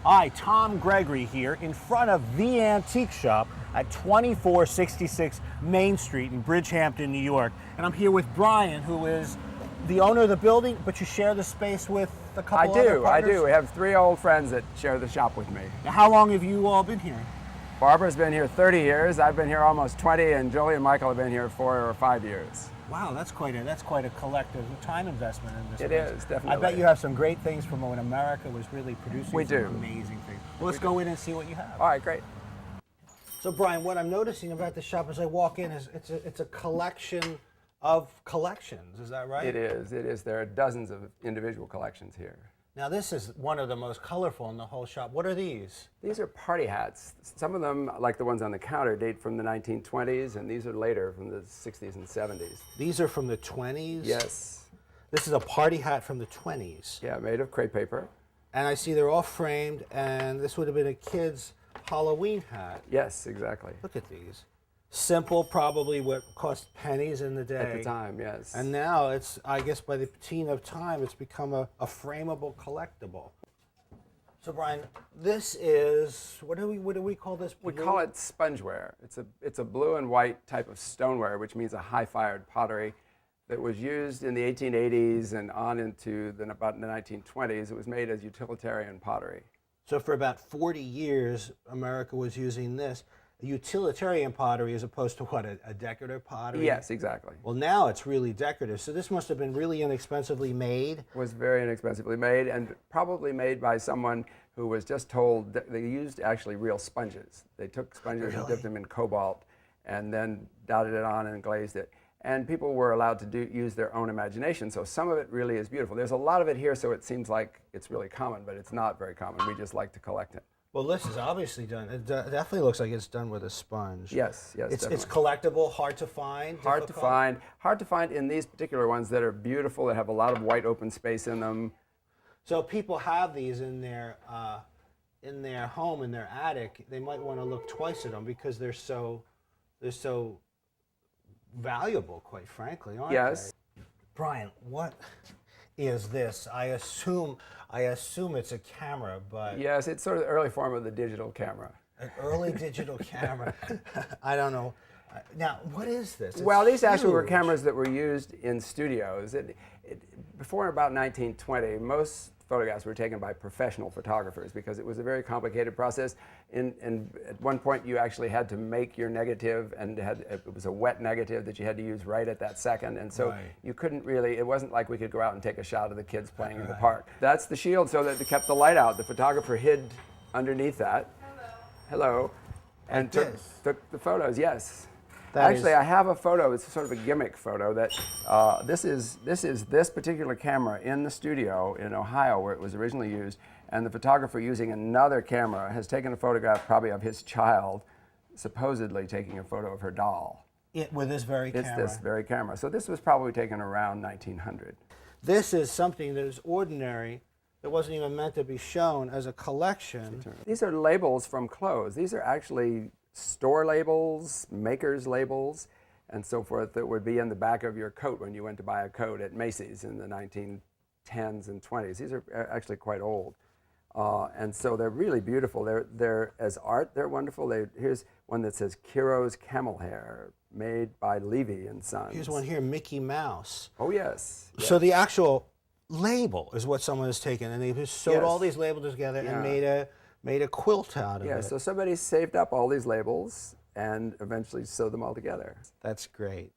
Hi, Tom Gregory here in front of the Antique Shop at 2466 Main Street in Bridgehampton, New York. And I'm here with Brian, who is the owner of the building, but you share the space with a couple other partners? I do. We have 3 old friends that share the shop with me. Now, how long have you all been here? Barbara's been here 30 years. I've been here almost 20, and Jolie and Michael have been here 4 or 5 years. Wow, that's quite a collective time investment in this place. It is, definitely. I bet you have some great things from when America was really producing We do. amazing things. Well, let's go in and see what you have. All right, great. So, Brian, what I'm noticing about the shop as I walk in is it's a collection of collections. Is that right? It is. It is. There are dozens of individual collections here. Now, this is one of the most colorful in the whole shop. What are these? These are party hats. Some of them, like the ones on the counter, date from the 1920s, and these are later from the 60s and 70s. These are from the 20s? Yes. This is a party hat from the 20s. Yeah, made of crepe paper. And I see they're all framed, and this would have been a kid's Halloween hat. Yes, exactly. Look at these. Simple, probably what cost pennies in the day. At the time, yes. And now it's, I guess by the teen of time, it's become a frameable collectible. So Brian, this is, what do we call this? We call it spongeware. It's a blue and white type of stoneware, which means a high-fired pottery that was used in the 1880s and on into about the 1920s. It was made as utilitarian pottery. So for about 40 years, America was using this. Utilitarian pottery as opposed to what, a decorative pottery? Yes, exactly. Well, now it's really decorative. So this must have been really inexpensively made. It was very inexpensively made, and probably made by someone who was just told that they used actually real sponges. They took sponges and dipped them in cobalt and then dotted it on and glazed it. And people were allowed to use their own imagination, so some of it really is beautiful. There's a lot of it here, so it seems like it's really common, but it's not very common. We just like to collect it. Well, this is obviously done. It definitely looks like it's done with a sponge. Yes, yes, It's collectible, hard to find. Hard to find. Hard to find in these particular ones that are beautiful, that have a lot of white open space in them. So people have these in their home, in their attic. They might want to look twice at them because they're so valuable, quite frankly, aren't they? Yes. Brian, what is this? I assume it's a camera, but... Yes, it's sort of the early form of the digital camera. An early digital camera. I don't know. Now, what is this? Well, these actually were cameras that were used in studios. Before about 1920, most photographs were taken by professional photographers because it was a very complicated process. And at one point, you actually had to make your negative, and it was a wet negative that you had to use right at that second. And so you couldn't really, it wasn't like we could go out and take a shot of the kids playing in the park. That's the shield so that it kept the light out. The photographer hid underneath that. Hello. And took the photos, yes. Actually, I have a photo. It's sort of a gimmick photo that this is this particular camera in the studio in Ohio where it was originally used, and the photographer using another camera has taken a photograph probably of his child, supposedly taking a photo of her doll. With this very camera? It's this very camera. So this was probably taken around 1900. This is something that is ordinary, that wasn't even meant to be shown as a collection. These are labels from clothes. These are actually store labels, makers' labels, and so forth that would be in the back of your coat when you went to buy a coat at Macy's in the 1910s and 20s. These are actually quite old. And so they're really beautiful. They're as art, they're wonderful. Here's one that says Kiro's Camel Hair, made by Levy and Sons. Here's one here, Mickey Mouse. Oh, yes. So the actual label is what someone has taken, and they've just sewed all these labels together and made a quilt out of it. Yeah, so somebody saved up all these labels and eventually sewed them all together. That's great.